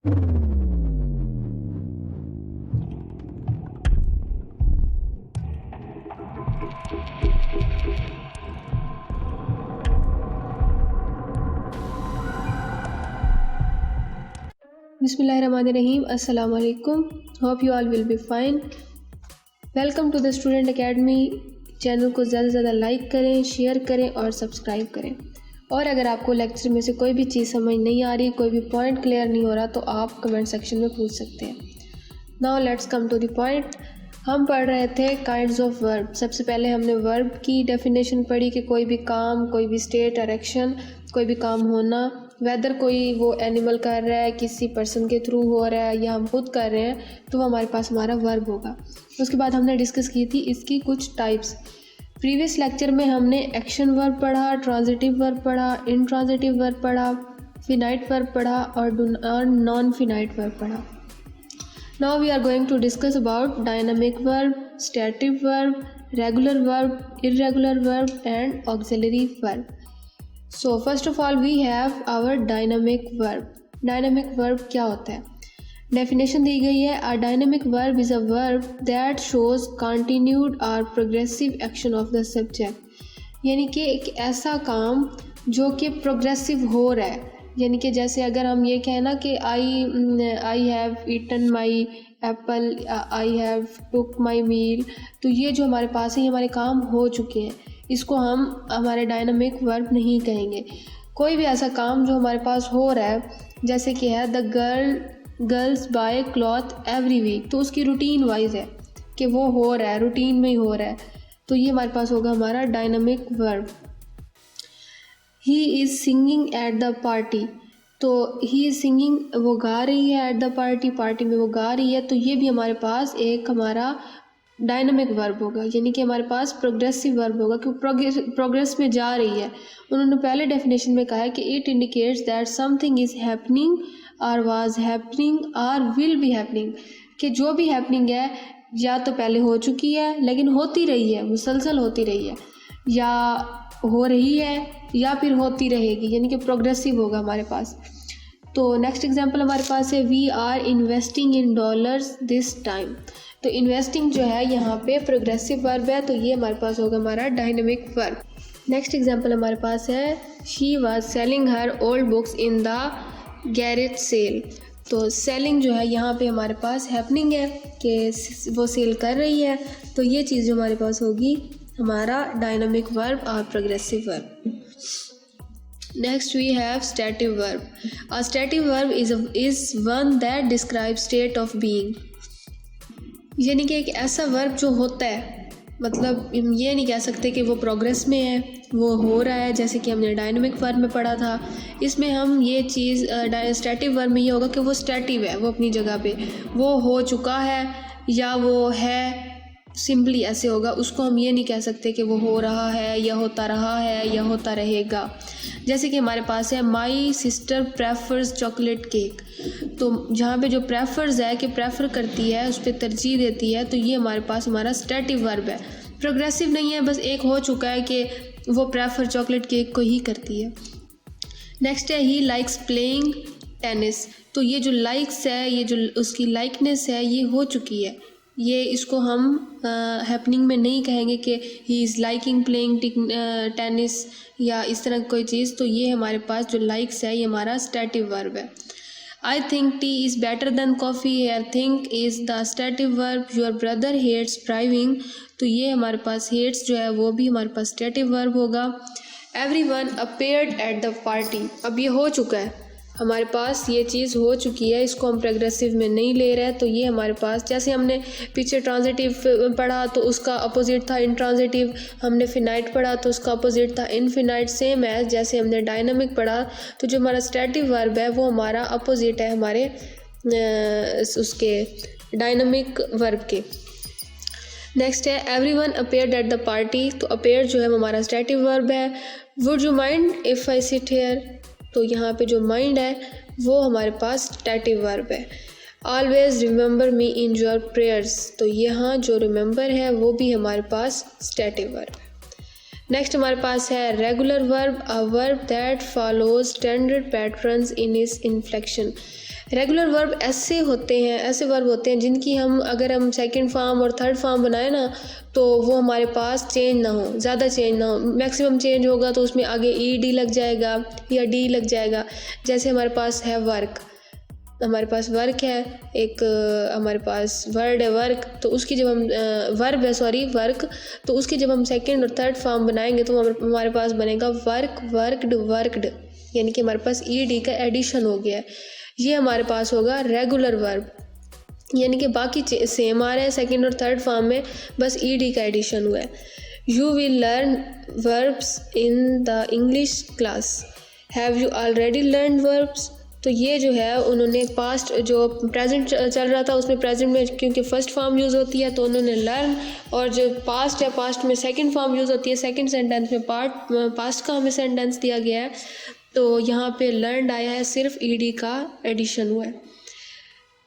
Bismillahirrahmanirrahim. Assalamu alaikum. Hope you all will be fine. Welcome to the student academy. Channel को ज़्यादा से ज़्यादा like करें, share करें और सब्सक्राइब करें। और अगर आपको लेक्चर में से कोई भी चीज़ समझ नहीं आ रही, कोई भी पॉइंट क्लियर नहीं हो रहा, तो आप कमेंट सेक्शन में पूछ सकते हैं। Now let's come to the point. हम पढ़ रहे थे काइंड्स ऑफ वर्ब। सबसे पहले हमने वर्ब की डेफिनेशन पढ़ी कि कोई भी काम, कोई भी स्टेट और एक्शन, कोई भी काम होना, वेदर कोई वो एनिमल कर रहा है, किसी पर्सन के थ्रू हो रहा है या हम खुद कर रहे हैं, तो हमारे पास हमारा वर्ब होगा। उसके बाद हमने डिस्कस की थी इसकी कुछ टाइप्स। प्रीवियस लेक्चर में हमने एक्शन वर्ब पढ़ा, ट्रांजिटिव वर्ब पढ़ा, इंट्रांजिटिव वर्ब पढ़ा, फिनाइट वर्ब पढ़ा और नॉन फिनाइट वर्ब पढ़ा। Now we are going to discuss about dynamic verb, static verb, regular verb, irregular verb and auxiliary verb. So first of all we have our dynamic verb. Dynamic verb क्या होता है? Definition दी गई है, a dynamic verb is a verb that shows continued or progressive action of the subject. यानी कि एक ऐसा काम जो कि प्रोग्रेसिव हो रहा है। यानी कि जैसे अगर हम ये कहें ना कि I have eaten my apple, I have took my meal, तो ये जो हमारे पास है ये हमारे काम हो चुके हैं, इसको हम हमारे डायनामिक वर्ब नहीं कहेंगे। कोई भी ऐसा काम जो हमारे पास हो रहा है, जैसे कि है the girls buy cloth every week, तो उसकी रूटीन वाइज है कि वो हो रहा है, रूटीन में ही हो रहा है, तो ये हमारे पास होगा हमारा dynamic verb. He is singing at the party, तो ही इज़ सिंगिंग, वो गा रही है, एट द पार्टी, पार्टी में वो गा रही है, तो ये भी हमारे पास एक हमारा डायनामिक वर्ब होगा। यानी कि हमारे पास प्रोग्रेसिव वर्ब होगा क्योंकि प्रोग्रेस में जा रही है। उन्होंने पहले डेफिनेशन में कहा है कि it indicates that something is happening और वाज हैपनिंग और विल बी हैपनिंग, कि जो भी हैपनिंग है या तो पहले हो चुकी है लेकिन होती रही है, मुसलसल होती रही है, या हो रही है या फिर होती रहेगी, यानी कि प्रोग्रेसिव होगा हमारे पास। तो नेक्स्ट एग्जाम्पल हमारे पास है we are investing in dollars this time. तो इन्वेस्टिंग जो है यहाँ पे प्रोग्रेसिव वर्ब है, तो ये हमारे पास होगा हमारा डायनामिक वर्ब। नेक्स्ट एग्जांपल हमारे पास है she was selling her old books in the garage sale. तो सेलिंग जो है यहाँ पे हमारे पास हैपनिंग है कि वो सेल कर रही है, तो ये चीज़ जो हमारे पास होगी हमारा डायनामिक वर्ब और progressive verb. Next we have stative verb. A stative verb is one that describes state of being. यानी कि एक ऐसा वर्ब जो होता है, मतलब ये नहीं कह सकते कि वो प्रोग्रेस में है, वो हो रहा है, जैसे कि हमने डायनामिक वर्ब में पढ़ा था। इसमें हम ये चीज़ स्टैटिक वर्ब में ये होगा कि वो स्टैटिव है, वो अपनी जगह पे वो हो चुका है या वो है, सिंपली ऐसे होगा। उसको हम ये नहीं कह सकते कि वो हो रहा है या होता रहा है या होता रहेगा। जैसे कि हमारे पास है my sister prefers chocolate cake, तो जहाँ पे जो प्रेफर्स है कि प्रेफर करती है, उस पर तरजीह देती है, तो ये हमारे पास हमारा स्टैटिव वर्ब है, प्रोग्रेसिव नहीं है, बस एक हो चुका है कि वो प्रेफर चॉकलेट केक को ही करती है। नेक्स्ट है ही लाइक्स प्लेइंग टेनिस। तो ये जो लाइक्स है, ये जो उसकी लाइकनेस है, ये हो चुकी है, ये इसको हम हैपनिंग में नहीं कहेंगे कि he is liking playing tennis या इस तरह कोई चीज़। तो ये हमारे पास जो लाइक्स है ये हमारा स्टैटिव वर्ब है। I think tea is better than coffee, here think is the stative verb. Your brother hates driving, तो ये हमारे पास हेट्स जो है वो भी हमारे पास स्टैटिव वर्ब होगा। Everyone appeared at the party, अब ये हो चुका है, हमारे पास ये चीज़ हो चुकी है, इसको हम प्रोग्रेसिव में नहीं ले रहे हैं, तो ये हमारे पास, जैसे हमने पीछे ट्रांजिटिव पढ़ा तो उसका अपोजिट था इनट्रांजिटिव, हमने फिनाइट पढ़ा तो उसका अपोजिट था इनफिनाइट। सेम है जैसे हमने डायनामिक पढ़ा, तो जो हमारा स्टैटिव वर्ब है वो हमारा अपोजिट है हमारे उसके डायनामिक वर्ब के। नेक्स्ट है everyone appeared at the party, तो अपीयर जो है वो हमारा स्टैटिव वर्ब है। Would you mind if I sit here, तो यहाँ पे जो माइंड है वो हमारे पास स्टैटिव वर्ब है। Always remember me in your prayers, तो यहाँ जो रिमेंबर है वो भी हमारे पास स्टैटिव वर्ब है। नेक्स्ट हमारे पास है regular verb, a verb that follows standard patterns in its inflection. Regular verb ऐसे वर्ब होते हैं जिनकी अगर हम सेकंड फॉर्म और थर्ड फॉर्म बनाए ना तो वो हमारे पास चेंज ना हो, ज़्यादा चेंज ना हो। मैक्सिमम चेंज होगा तो उसमें आगे ईडी लग जाएगा या डी लग जाएगा। जैसे हमारे पास है वर्क, हमारे पास वर्क है, एक हमारे पास वर्ड है वर्क, तो उसकी जब हम वर्ब है सॉरी वर्क, तो उसकी जब हम सेकंड और थर्ड फॉर्म बनाएंगे तो हमारे पास बनेगा वर्क, वर्कड, वर्कड, यानी कि हमारे पास ईडी का एडिशन हो गया है। ये हमारे पास होगा रेगुलर वर्ब, यानी कि बाकी सेम आ रहे हैं सेकंड और थर्ड फॉर्म में, बस ईडी का एडिशन हुआ है। You will learn verbs in the English class, have you already learn verbs. तो ये जो है उन्होंने पास्ट जो प्रेजेंट चल रहा था उसमें प्रेजेंट में क्योंकि फर्स्ट फॉर्म यूज़ होती है तो उन्होंने लर्न, और जो पास्ट है पास्ट में सेकंड फॉर्म यूज़ होती है, सेकंड सेंटेंस में पास्ट का हमें सेंटेंस दिया गया है, तो यहाँ पे लर्नड आया है, सिर्फ ईडी का एडिशन हुआ है।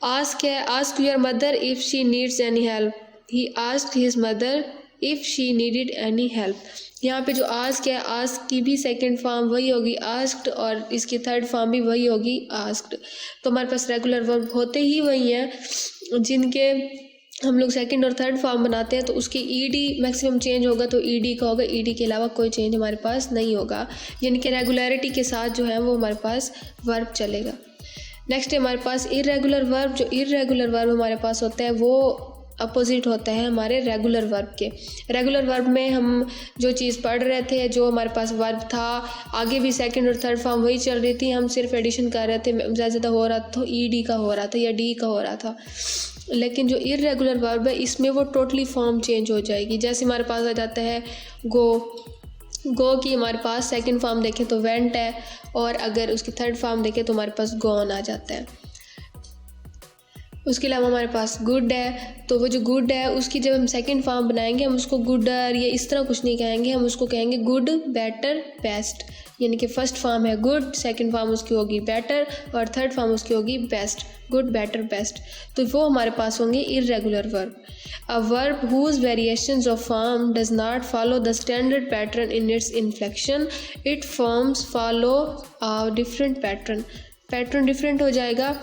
आस्क है, ask your mother if she needs any help, he asked his mother if she needed any help. यहाँ पे जो आस्क है, आस्क की भी सेकंड फॉर्म वही होगी आस्क्ड, और इसकी थर्ड फॉर्म भी वही होगी आस्क्ड। तो हमारे पास रेगुलर वर्ब होते ही वही हैं जिनके हम लोग सेकंड और थर्ड फॉर्म बनाते हैं, तो उसकी ईडी मैक्सिमम चेंज होगा तो ईडी का होगा, ईडी के अलावा कोई चेंज हमारे पास नहीं होगा, यानी कि रेगुलरिटी के साथ जो है वो हमारे पास वर्ब चलेगा। नेक्स्ट है हमारे पास इर्रेगुलर वर्ब। जो इर्रेगुलर वर्ब हमारे पास होता है वो अपोजिट होता है हमारे रेगुलर वर्ब के। रेगुलर वर्ब में हम जो चीज़ पढ़ रहे थे, जो हमारे पास वर्ब था, आगे भी सेकंड और थर्ड फॉर्म वही चल रही थी, हम सिर्फ एडिशन कर रहे थे, ज़्यादा हो रहा था ईडी का हो रहा था या डी का हो रहा था। लेकिन जो इर्रेगुलर वर्ब है इसमें वो टोटली फॉर्म चेंज हो जाएगी। जैसे हमारे पास आ जाता है गो की हमारे पास सेकंड फॉर्म देखें तो वेंट है, और अगर उसकी थर्ड फॉर्म देखें तो हमारे पास गॉन आ जाता है। उसके अलावा हमारे पास गुड है, तो वो जो गुड है उसकी जब हम सेकंड फॉर्म बनाएंगे हम उसको गुडर या इस तरह कुछ नहीं कहेंगे, हम उसको कहेंगे गुड, बेटर, बेस्ट, यानी कि फर्स्ट फॉर्म है गुड, सेकंड फॉर्म उसकी होगी बेटर, और थर्ड फॉर्म उसकी होगी बेस्ट, गुड, बेटर, बेस्ट। तो वो हमारे पास होंगे irregular verb. A verb whose variations of form does not follow the standard pattern in its inflection, it forms follow a different pattern different हो जाएगा,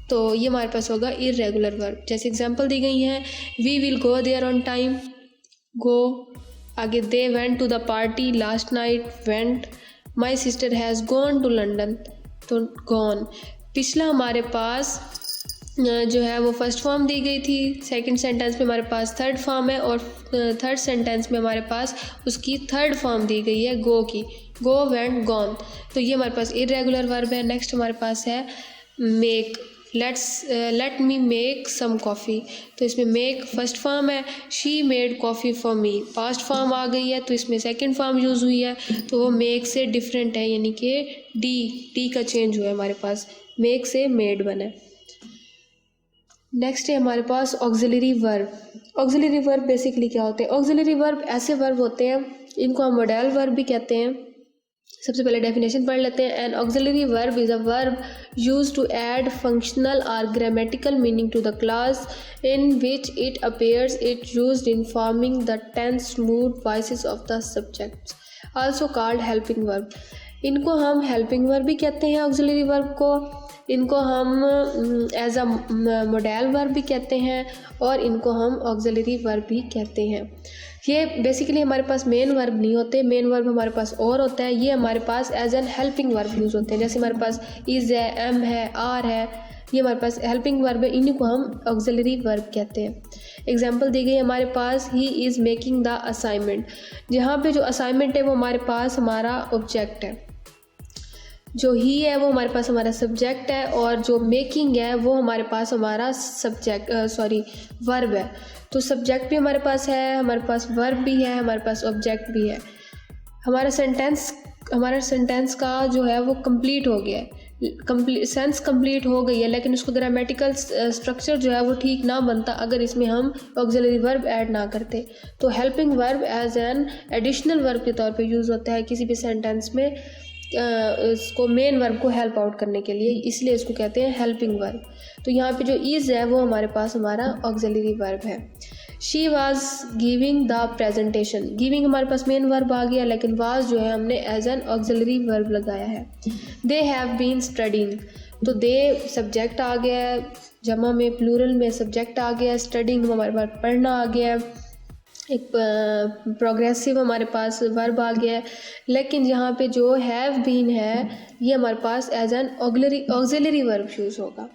तो ये हमारे पास होगा इर्रेगुलर वर्ब। जैसे एग्जांपल दी गई हैं, we will go there on time, go, आगे they went to the party last night, went, my sister has gone to London, तो गॉन। पिछला हमारे पास जो है वो फर्स्ट फॉर्म दी गई थी, सेकंड सेंटेंस में हमारे पास थर्ड फॉर्म है, और थर्ड सेंटेंस में हमारे पास उसकी थर्ड फॉर्म दी गई है गो की, गो, वेंट, गॉन, तो ये हमारे पास इर्रेगुलर वर्ब है। नेक्स्ट हमारे पास है make, let me make some coffee, तो इसमें मेक फर्स्ट फॉर्म है, she made coffee for me, past form आ गई है तो इसमें सेकंड फॉर्म यूज़ हुई है, तो वो मेक से डिफरेंट है, यानी कि डी का चेंज हुआ है हमारे पास, मेक से मेड बना। नेक्स्ट है हमारे पास auxiliary verb. Auxiliary verb basically क्या होते हैं? ऑक्सिलरी वर्ब ऐसे वर्ब होते हैं, इनको हम मॉडेल वर्ब भी कहते हैं। सबसे पहले डेफिनेशन पढ़ लेते हैं। An auxiliary verb is a verb used to add functional और grammatical meaning to the class in which it appears, it used in forming the tense, mood, voices of the subjects, also called helping verb. इनको हम helping verb भी कहते हैं auxiliary verb को, इनको हम as a model verb भी कहते हैं, और इनको हम ऑक्सिलरी वर्ब भी कहते हैं। ये बेसिकली हमारे पास मेन वर्ब नहीं होते, मेन वर्ब हमारे पास और होता है, ये हमारे पास as an helping verb use होते हैं। जैसे हमारे पास इज़ है, एम है, आर है, ये हमारे पास हेल्पिंग वर्ब है, इन्हीं को हम ऑक्सिलरी वर्ब कहते हैं। एग्जाम्पल दी गई हमारे पास, he is making the assignment. जहाँ पे जो असाइनमेंट है वो हमारे पास हमारा ऑब्जेक्ट है, जो ही है वो हमारे पास हमारा सब्जेक्ट है, और जो मेकिंग है वो हमारे पास हमारा वर्ब है। तो सब्जेक्ट भी हमारे पास है, हमारे पास वर्ब भी है, हमारे पास ऑब्जेक्ट भी है। हमारा सेंटेंस का जो है वो कंप्लीट हो गया है, सेंस कंप्लीट हो गई है, लेकिन उसको ग्रामेटिकल स्ट्रक्चर जो है वो ठीक ना बनता अगर इसमें हम ऑक्सिलरी वर्ब ऐड ना करते। तो helping verb as an additional verb के तौर पे यूज़ होता है किसी भी सेंटेंस में, इसको मेन वर्ब को हेल्प आउट करने के लिए, इसलिए इसको कहते हैं हेल्पिंग वर्ब। तो यहाँ पे जो इज़ है वो हमारे पास हमारा ऑक्सिलरी वर्ब है। She was giving the presentation, giving हमारे पास मेन वर्ब आ गया, लेकिन वाज जो है हमने एज एन ऑक्सिलरी वर्ब लगाया है। दे हैव बीन स्टडीइंग, तो दे सब्जेक्ट आ गया है, जमा में प्लूरल में सब्जेक्ट आ गया है, स्टडिंग हमारे पास पढ़ना आ गया है, एक प्रोग्रेसिव हमारे पास वर्ब आ गया है। लेकिन यहाँ पे जो हैव बीन है ये हमारे पास as an auxiliary verb use होगा।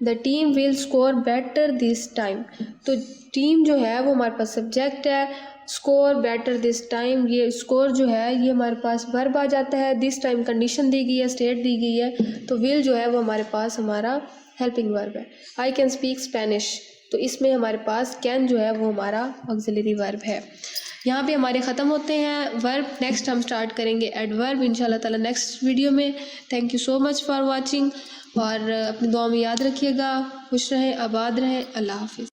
The team will score better this time, तो टीम जो है वो हमारे पास सब्जेक्ट है, स्कोर बेटर दिस टाइम, ये स्कोर जो है ये हमारे पास वर्ब आ जाता है, दिस टाइम कंडीशन दी गई है, स्टेट दी गई है, तो विल जो है वो हमारे पास हमारा हेल्पिंग वर्ब है। आई कैन स्पीक स्पेनिश, तो इसमें हमारे पास कैन जो है वो हमारा ऑक्सिलरी वर्ब है। यहाँ पे हमारे ख़त्म होते हैं वर्ब। नेक्स्ट हम स्टार्ट करेंगे एडवर्ब इंशाल्लाह ताला नेक्स्ट वीडियो में। Thank you so much for watching, और अपनी दुआ में याद रखिएगा। खुश रहें, आबाद रहें। अल्लाह हाफिज़।